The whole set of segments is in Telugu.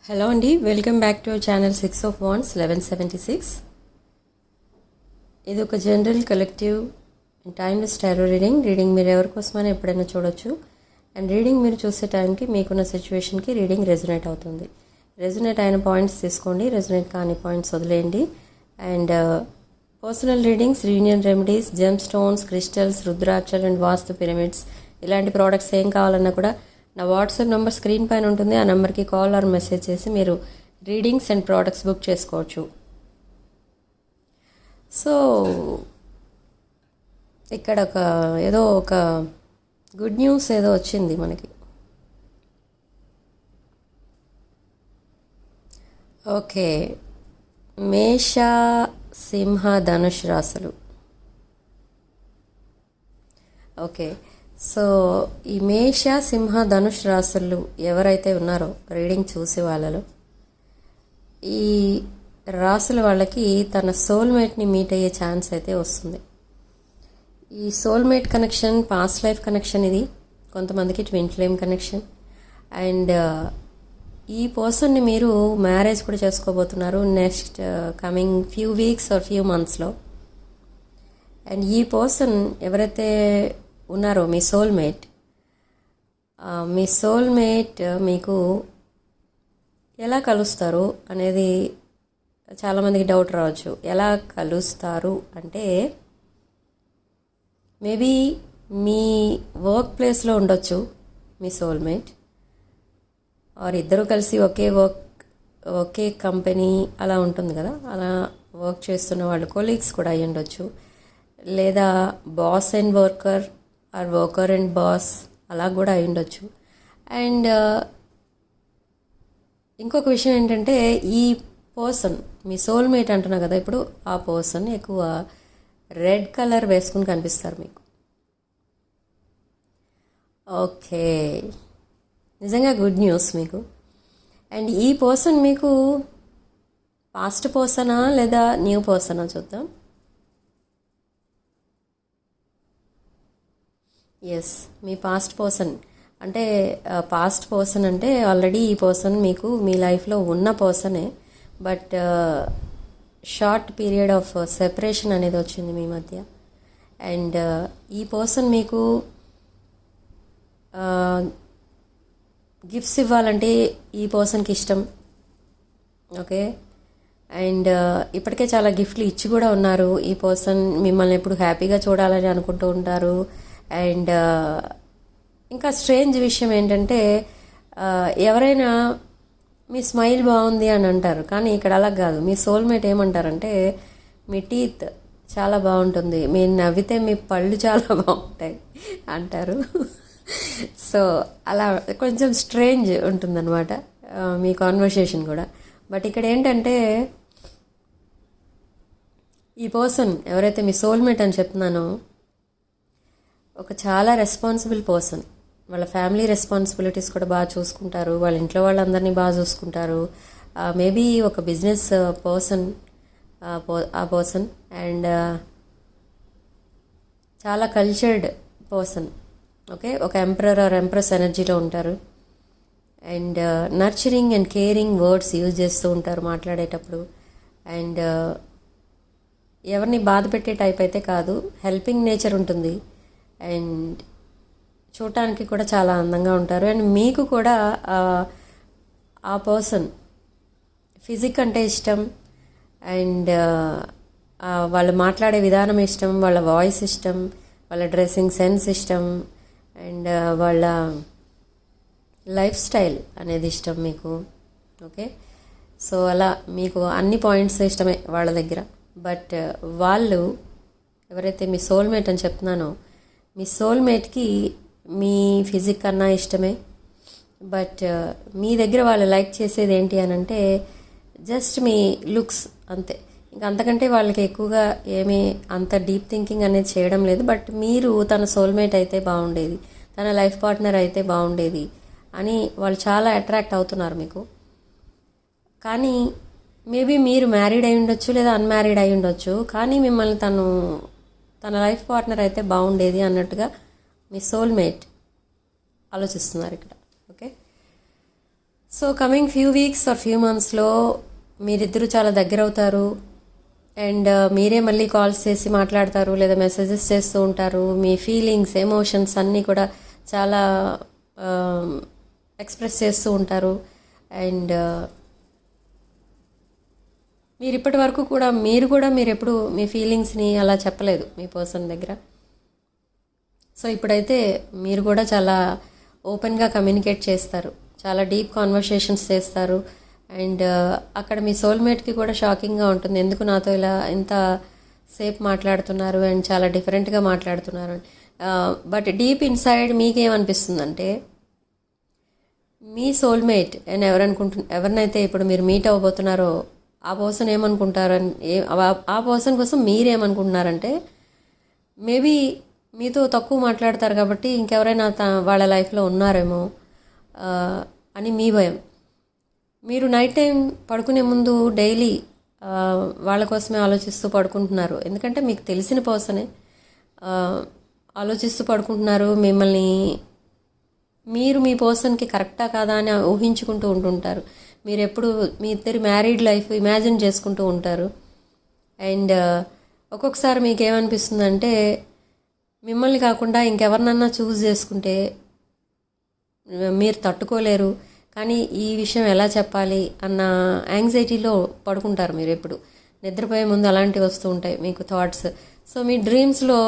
హలో అండి, welcome back to our channel 6 of Wands 1176. ఇది ఒక general collective timeless tarot reading మీరు ఎవరి కోసమైనా ఎప్పుడైనా చూడొచ్చు. అండ్ రీడింగ్ మీరు చూసే టైంకి మీకున్న సిచ్యువేషన్కి రీడింగ్ రెజొనేట్ అవుతుంది. రెజొనేట్ అయిన పాయింట్స్ తీసుకోండి, రెజొనేట్ కాని పాయింట్స్ వదిలేయండి. And personal readings, reunion remedies, gem stones, crystals, రుద్రాక్షలు అండ్ వాస్తు పిరమిడ్స్ ఇలాంటి ప్రోడక్ట్స్ ఏం కావాలన్నా కూడా నా వాట్సాప్ నెంబర్ స్క్రీన్ పైన ఉంటుంది. ఆ నెంబర్కి కాల్ ఆర్ మెసేజ్ చేసి మీరు రీడింగ్స్ అండ్ ప్రోడక్ట్స్ బుక్ చేసుకోవచ్చు. సో ఇక్కడ ఒక గుడ్ న్యూస్ ఏదో వచ్చింది మనకి. ఓకే, మేష, సింహ, ధనుష్ రాశులు. ఓకే, సో ఈ మేష, సింహ, ధనుష్ రాశులు ఎవరైతే ఉన్నారో రీడింగ్ చూసే వాళ్ళలో ఈ రాశుల వాళ్ళకి తన సోల్మేట్ని మీట్ అయ్యే ఛాన్స్ అయితే వస్తుంది. ఈ soulmate connection past life connection, ఇది కొంతమందికి ట్విన్ ఫ్లేమ్ కనెక్షన్. అండ్ ఈ పర్సన్ని మీరు మ్యారేజ్ కూడా చేసుకోబోతున్నారు next coming few weeks or few మంత్స్లో. అండ్ ఈ పర్సన్ ఎవరైతే ఉన్నారో మీ సోల్మేట్ మీకు ఎలా కలుస్తారు అనేది చాలామందికి డౌట్ రావచ్చు. ఎలా కలుస్తారు అంటే మేబీ మీ వర్క్ ప్లేస్లో ఉండొచ్చు మీ సోల్మేట్, ఆర్ ఇద్దరు కలిసి ఒకే కంపెనీ అలా ఉంటుంది కదా, అలా వర్క్ చేస్తున్న వాళ్ళు కొలీగ్స్ కూడా అయ్యి ఉండొచ్చు. లేదా boss and worker are worker and boss అలా కూడా అయి ఉండొచ్చు. అండ్ ఇంకొక విషయం ఏంటంటే ఈ పర్సన్ మీ సోల్మేట్ అంటున్నా కదా, ఇప్పుడు ఆ పర్సన్ ఎక్కువ రెడ్ కలర్ వేసుకుని కనిపిస్తారు మీకు. ఓకే, నిజంగా గుడ్ న్యూస్ మీకు. అండ్ ఈ పర్సన్ మీకు పాస్ట్ పర్సనా లేదా న్యూ పర్సనా చూద్దాం. ఎస్, మీ పాస్ట్ పర్సన్ అంటే ఆల్రెడీ ఈ పర్సన్ మీకు మీ లైఫ్లో ఉన్న పర్సనే, but short period of separation అనేది వచ్చింది మీ మధ్య. అండ్ ఈ పర్సన్ మీకు గిఫ్ట్స్ ఇవ్వాలంటే ఈ పర్సన్కి ఇష్టం. ఓకే, అండ్ ఇప్పటికే చాలా గిఫ్ట్లు ఇచ్చి కూడా ఉన్నారు. ఈ పర్సన్ మిమ్మల్ని ఎప్పుడు హ్యాపీగా చూడాలని అనుకుంటూ ఉంటారు. అండ్ ఇంకా స్ట్రేంజ్ విషయం ఏంటంటే ఎవరైనా మీ స్మైల్ బాగుంది అని అంటారు, కానీ ఇక్కడ అలా కాదు. మీ సోల్మేట్ ఏమంటారంటే మీ టీత్ చాలా బాగుంటుంది, మీరు నవ్వితే మీ పళ్ళు చాలా బాగుంటాయి అంటారు. సో అలా కొంచెం స్ట్రేంజ్ ఉంటుందన్నమాట మీ కాన్వర్సేషన్ కూడా. బట్ ఇక్కడ ఏంటంటే ఈ పర్సన్ ఎవరైతే మీ సోల్మేట్ అని చెప్తున్నానో ఒక చాలా రెస్పాన్సిబుల్ పర్సన్. వాళ్ళ ఫ్యామిలీ రెస్పాన్సిబిలిటీస్ కూడా బాగా చూసుకుంటారు, వాళ్ళ ఇంట్లో వాళ్ళందరినీ బాగా చూసుకుంటారు. మేబీ ఒక బిజినెస్ పర్సన్ ఆ పర్సన్. అండ్ చాలా కల్చర్డ్ పర్సన్. ఓకే, ఒక ఎంపరర్ ఆర్ ఎంప్రెస్ ఎనర్జీలో ఉంటారు. And nurturing and caring words use చేస్తూ ఉంటారు మాట్లాడేటప్పుడు. అండ్ ఎవరిని బాధ పెట్టే టైప్ అయితే కాదు, హెల్పింగ్ నేచర్ ఉంటుంది. అండ్ చూడటానికి కూడా చాలా అందంగా ఉంటారు. అండ్ మీకు కూడా ఆ పర్సన్ ఫిజిక్ అంటే ఇష్టం. అండ్ వాళ్ళు మాట్లాడే విధానం ఇష్టం, వాళ్ళ వాయిస్ ఇష్టం, వాళ్ళ డ్రెస్సింగ్ సెన్స్ ఇష్టం, అండ్ వాళ్ళ లైఫ్ స్టైల్ అనేది ఇష్టం మీకు. ఓకే, సో అలా మీకు అన్ని పాయింట్స్ ఇష్టమే వాళ్ళ దగ్గర. బట్ వాళ్ళు ఎవరైతే మీ సోల్మేట్ అని చెప్తున్నానో మీ సోల్మేట్కి మీ ఫిజిక్ అన్నా ఇష్టమే. బట్ మీ దగ్గర వాళ్ళు లైక్ చేసేది ఏంటి అని అంటే జస్ట్ మీ లుక్స్ అంతే. ఇంకా అంతకంటే వాళ్ళకి ఎక్కువగా ఏమీ అంత డీప్ థింకింగ్ అనేది చేయడం లేదు. బట్ మీరు తన సోల్మేట్ అయితే బాగుండేది, తన లైఫ్ పార్ట్నర్ అయితే బాగుండేది అని వాళ్ళు చాలా అట్రాక్ట్ అవుతున్నారు మీకు. కానీ మేబీ మీరు మ్యారీడ్ అయి ఉండొచ్చు లేదా అన్మ్యారీడ్ అయి ఉండొచ్చు, కానీ మిమ్మల్ని తన లైఫ్ పార్ట్నర్ అయితే బాగుండేది అన్నట్టుగా మీ సోల్మేట్ ఆలోచిస్తున్నారు ఇక్కడ. Okay, so coming few weeks or few మంత్స్లో మీరిద్దరూ చాలా దగ్గర అవుతారు. అండ్ మీరే మళ్ళీ కాల్స్ చేసి మాట్లాడతారు లేదా మెసేజెస్ చేస్తూ ఉంటారు. మీ ఫీలింగ్స్, ఎమోషన్స్ అన్నీ కూడా చాలా ఎక్స్ప్రెస్ చేస్తూ ఉంటారు. అండ్ మీరు ఇప్పటి వరకు కూడా మీరు ఎప్పుడు మీ ఫీలింగ్స్ని అలా చెప్పలేదు మీ పర్సన్ దగ్గర. సో ఇప్పుడైతే మీరు కూడా చాలా ఓపెన్గా కమ్యూనికేట్ చేస్తారు, చాలా డీప్ కాన్వర్సేషన్స్ చేస్తారు. అండ్ అక్కడ మీ సోల్మేట్కి కూడా షాకింగ్గా ఉంటుంది, ఎందుకు నాతో ఇలా ఇంత సేపు మాట్లాడుతున్నారు అండ్ చాలా డిఫరెంట్గా మాట్లాడుతున్నారు. బట్ డీప్ ఇన్సైడ్ మీకేమనిపిస్తుందంటే మీ సోల్మేట్ అండ్ ఎవరినైతే ఇప్పుడు మీరు మీట్ అవ్వబోతున్నారో ఆ పర్సన్ ఏమనుకుంటారని, ఆ పర్సన్ కోసం మీరేమనుకుంటున్నారంటే మేబీ మీతో తక్కువ మాట్లాడతారు కాబట్టి ఇంకెవరైనా వాళ్ళ లైఫ్లో ఉన్నారేమో అని మీ భయం. మీరు నైట్ టైం పడుకునే ముందు డైలీ వాళ్ళ కోసమే ఆలోచిస్తూ పడుకుంటున్నారు, ఎందుకంటే మీకు తెలిసిన పర్సనే ఆలోచిస్తూ పడుకుంటున్నారు. మిమ్మల్ని మీరు మీ పర్సన్కి కరెక్టా కాదా అని ఊహించుకుంటూ ఉంటుంటారు. మీరు ఎప్పుడు మీ ఇద్దరి మ్యారీడ్ లైఫ్ ఇమాజిన్ చేసుకుంటూ ఉంటారు. అండ్ ఒక్కొక్కసారి మీకు ఏమనిపిస్తుందంటే మిమ్మల్ని కాకుండా ఇంకెవరినన్నా చూస్ చేసుకుంటే మీరు తట్టుకోలేరు, కానీ ఈ విషయం ఎలా చెప్పాలి అన్న యాంగ్జైటీలో పడుకుంటారు. మీరు ఎప్పుడు నిద్రపోయే ముందు అలాంటివి వస్తూ ఉంటాయి మీకు థాట్స్. సో మీ డ్రీమ్స్లో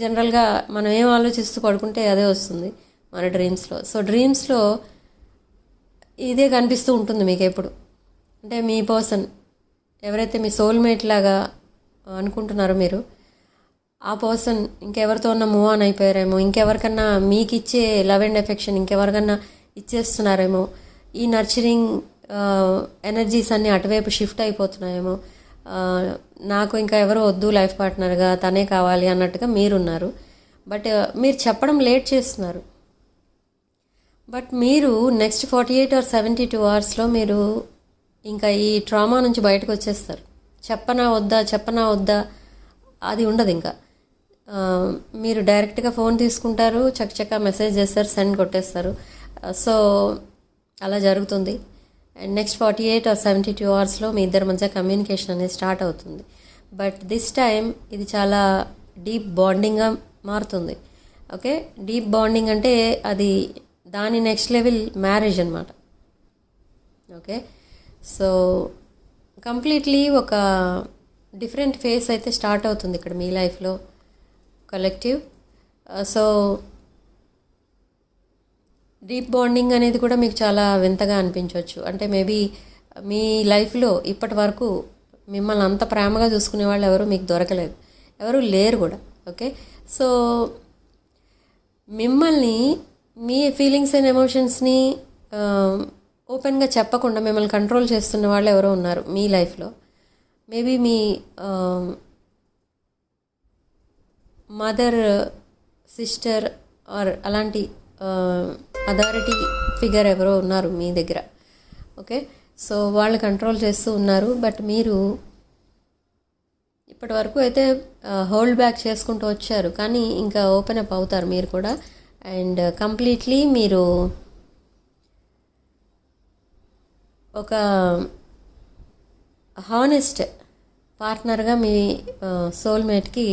జనరల్గా మనం ఏం ఆలోచిస్తూ పడుకుంటే అదే వస్తుంది మన డ్రీమ్స్లో. సో డ్రీమ్స్లో ఇదే కనిపిస్తూ ఉంటుంది మీకు ఎప్పుడు. అంటే మీ పర్సన్ ఎవరైతే మీ సోల్మేట్ లాగా అనుకుంటున్నారో మీరు, ఆ పర్సన్ ఇంకెవరితో ఉన్న మూవ్ ఆన్ అయిపోయారేమో, ఇంకెవరికన్నా మీకు ఇచ్చే లవ్ అండ్ ఎఫెక్షన్ ఇంకెవరికన్నా ఇచ్చేస్తున్నారేమో, ఈ నర్చరింగ్ ఎనర్జీస్ అన్నీ అటువైపు షిఫ్ట్ అయిపోతున్నాయేమో, నాకు ఇంకా ఎవరో వద్దు లైఫ్ పార్ట్నర్గా, తనే కావాలి అన్నట్టుగా మీరున్నారు. బట్ మీరు చెప్పడం లేట్ చేస్తున్నారు. బట్ మీరు నెక్స్ట్ 48 or 72 hours మీరు ఇంకా ఈ ట్రామా నుంచి బయటకు వచ్చేస్తారు. చెప్పనా వద్దా అది ఉండదు. ఇంకా మీరు డైరెక్ట్గా ఫోన్ తీసుకుంటారు, చక్కచక్క మెసేజ్ చేస్తారు, సెండ్ కొట్టేస్తారు. సో అలా జరుగుతుంది. అండ్ నెక్స్ట్ 48 or 72 hours మీ ఇద్దరి మధ్య కమ్యూనికేషన్ అనేది స్టార్ట్ అవుతుంది. బట్ దిస్ టైం ఇది చాలా డీప్ బాండింగ్గా మారుతుంది. ఓకే, డీప్ బాండింగ్ అంటే అది దాని నెక్స్ట్ లెవెల్ మ్యారేజ్ అనమాట. ఓకే, సో కంప్లీట్లీ ఒక డిఫరెంట్ ఫేస్ అయితే స్టార్ట్ అవుతుంది ఇక్కడ మీ లైఫ్లో కలెక్టివ్. సో డీప్ బాండింగ్ అనేది కూడా మీకు చాలా వింతగా అనిపించవచ్చు. అంటే మేబీ మీ లైఫ్లో ఇప్పటి వరకు మిమ్మల్ని అంత ప్రేమగా చూసుకునే వాళ్ళు ఎవరు మీకు దొరకలేదు, ఎవరు లేరు కూడా. ఓకే, సో మిమ్మల్ని మీ ఫీలింగ్స్ అండ్ ఎమోషన్స్ని ఓపెన్గా చెప్పకుండా మిమ్మల్ని కంట్రోల్ చేస్తున్న వాళ్ళు ఎవరో ఉన్నారు మీ లైఫ్లో. మేబీ మీ మదర్, సిస్టర్ ఆర్ అలాంటి అథారిటీ ఫిగర్ ఎవరో ఉన్నారు మీ దగ్గర. ఓకే, సో వాళ్ళు కంట్రోల్ చేస్తూ ఉన్నారు. బట్ మీరు ఇప్పటి వరకు అయితే హోల్డ్ బ్యాక్ చేసుకుంటూ వచ్చారు, కానీ ఇంకా ఓపెన్ అప్ అవుతారు మీరు కూడా. అండ్ కంప్లీట్లీ మీరు ఒక హానెస్ట్ పార్ట్నర్గా మీ సోల్మేట్కి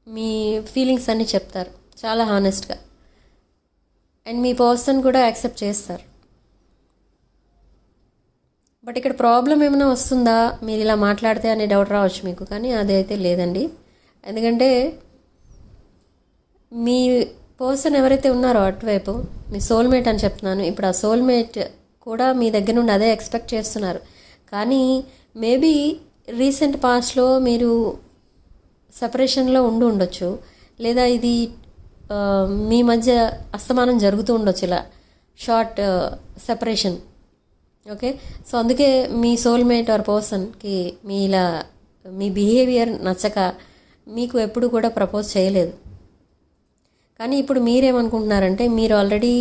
మీ ఫీలింగ్స్ అన్నీ చెప్తారు చాలా హానెస్ట్గా. అండ్ మీ పర్సన్ కూడా యాక్సెప్ట్ చేస్తారు. బట్ ఇక్కడ ప్రాబ్లం ఏమైనా వస్తుందా మీరు ఇలా మాట్లాడితే అనే డౌట్ రావచ్చు మీకు, కానీ అదైతే లేదండి. ఎందుకంటే మీ పర్సన్ ఎవరైతే ఉన్నారో అటువైపు మీ సోల్మేట్ అని చెప్తున్నాను, ఇప్పుడు ఆ సోల్మేట్ కూడా మీ దగ్గర నుండి అదే ఎక్స్పెక్ట్ చేస్తున్నారు. కానీ మేబీ రీసెంట్ పాస్ట్లో మీరు సెపరేషన్లో ఉండొచ్చు, లేదా ఇది మీ మధ్య అస్తమానం జరుగుతూ ఉండొచ్చు ఇలా షార్ట్ సెపరేషన్. ఓకే, సో అందుకే మీ సోల్మేట్ ఆర్ పర్సన్కి మీ బిహేవియర్ నచ్చక మీకు ఎప్పుడు కూడా ప్రపోజ్ చేయలేదు. కానీ ఇప్పుడు మీరేమనుకుంటున్నారంటే మీరు ఆల్రెడీ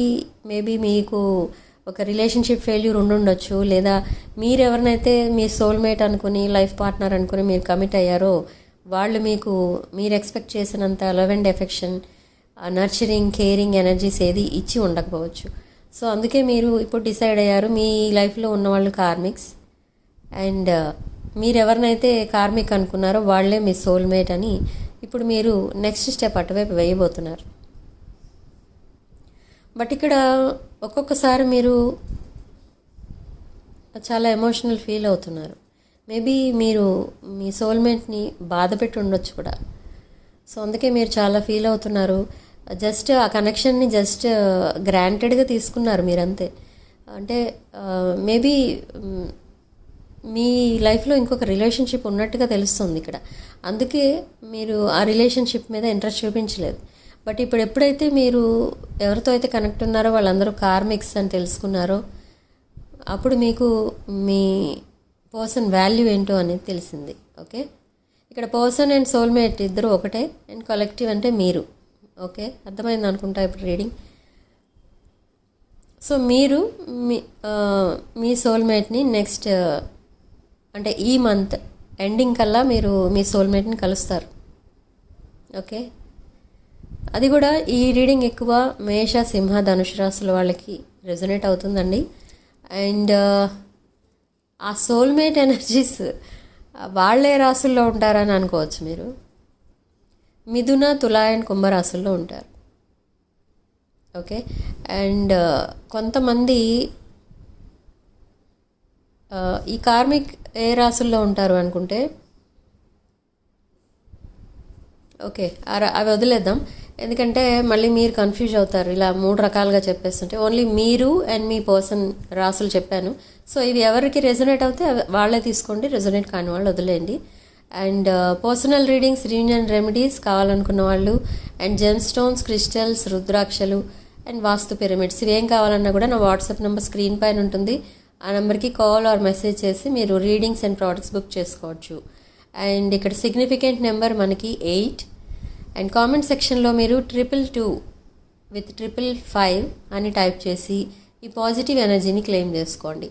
మేబీ మీకు ఒక రిలేషన్షిప్ ఫెయిల్యూర్ ఉండొచ్చు, లేదా మీరు ఎవరినైతే మీ సోల్మేట్ అనుకుని లైఫ్ పార్ట్నర్ అనుకుని మీరు కమిట్ అయ్యారో వాళ్ళు మీరు ఎక్స్పెక్ట్ చేసినంత love and affection, nurturing, caring energies ఏది ఇచ్చి ఉండకపోవచ్చు. సో అందుకే మీరు ఇప్పుడు డిసైడ్ అయ్యారు మీ లైఫ్లో ఉన్నవాళ్ళు కార్మిక్స్, అండ్ మీరు ఎవరినైతే కార్మిక్ అనుకున్నారో వాళ్ళే మీ సోల్మేట్ అని ఇప్పుడు మీరు నెక్స్ట్ స్టెప్ అటువైపు వేయబోతున్నారు. బట్ ఇక్కడ ఒక్కొక్కసారి మీరు చాలా ఎమోషనల్ ఫీల్ అవుతున్నారు. మేబీ మీరు మీ సోల్మేట్ని బాధ పెట్టి ఉండొచ్చు కూడా. సో అందుకే మీరు చాలా ఫీల్ అవుతున్నారు. జస్ట్ ఆ కనెక్షన్ని జస్ట్ గ్రాంటెడ్గా తీసుకున్నారు మీరంతే. అంటే మేబీ మీ లైఫ్లో ఇంకొక రిలేషన్షిప్ ఉన్నట్టుగా తెలుస్తుంది ఇక్కడ. అందుకే మీరు ఆ రిలేషన్షిప్ మీద ఇంట్రెస్ట్ చూపించలేదు. బట్ ఇప్పుడు ఎప్పుడైతే మీరు ఎవరితో అయితే కనెక్ట్ ఉన్నారో వాళ్ళందరూ కార్మిక్స్ అని తెలుసుకున్నారో అప్పుడు మీకు మీ పర్సన్ వాల్యూ ఏంటో అనేది తెలిసింది. ఓకే, ఇక్కడ పర్సన్ అండ్ సోల్మేట్ ఇద్దరు ఒకటే, అండ్ కలెక్టివ్ అంటే మీరు. ఓకే, అర్థమైంది అనుకుంటా ఇప్పుడు రీడింగ్. సో మీరు మీ సోల్మేట్ని నెక్స్ట్ అంటే ఈ మంత్ ఎండింగ్ కల్లా మీరు మీ సోల్మేట్ని కలుస్తారు. ఓకే, అది కూడా ఈ రీడింగ్ ఎక్కువ మేష, సింహ, ధనుసు రాశుల వాళ్ళకి రెజొనేట్ అవుతుందండి. అండ్ ఆ సోల్మేట్ ఎనర్జీస్ వాళ్ళే రాసుల్లో ఉంటారని అనుకోవచ్చు మీరు. మిథున, తుల అండ్ కుంభరాశుల్లో ఉంటారు. ఓకే, అండ్ కొంతమంది ఈ కార్మిక్ ఏ రాశుల్లో ఉంటారు అనుకుంటే, ఓకే అవి వదిలేద్దాం, ఎందుకంటే మళ్ళీ మీరు కన్ఫ్యూజ్ అవుతారు ఇలా 3 రకాలుగా చెప్పేస్తుంటే. ఓన్లీ మీరు అండ్ మీ పర్సన్ రాసులు చెప్పాను. సో ఇవి ఎవరికి రెజొనేట్ అవుతే వాళ్ళే తీసుకోండి, రెజొనేట్ కాని వాళ్ళు వదిలేయండి. And personal readings, reunion remedies కావాలనుకున్న వాళ్ళు, అండ్ జెమ్ స్టోన్స్, క్రిస్టల్స్, రుద్రాక్షలు అండ్ వాస్తు పిరమిడ్స్ ఇవేం కావాలన్నా కూడా నా వాట్సాప్ నెంబర్ స్క్రీన్ పైన ఉంటుంది. ఆ నెంబర్కి కాల్ ఆర్ మెసేజ్ చేసి మీరు రీడింగ్స్ అండ్ ప్రోడక్ట్స్ బుక్ చేసుకోవచ్చు. అండ్ ఇక్కడ సిగ్నిఫికెంట్ నెంబర్ మనకి 8. అండ్ కామెంట్ సెక్షన్లో మీరు 222 with 555 అని టైప్ చేసి ఈ పాజిటివ్ ఎనర్జీని క్లెయిమ్ చేసుకోండి.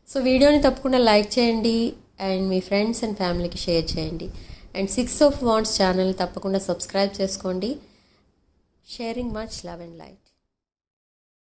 సో వీడియోని తప్పకుండా లైక్ చేయండి అండ్ మీ ఫ్రెండ్స్ అండ్ ఫ్యామిలీకి షేర్ చేయండి. అండ్ 6 of Wands ఛానల్ తప్పకుండా సబ్స్క్రైబ్ చేసుకోండి. Sharing much love and light.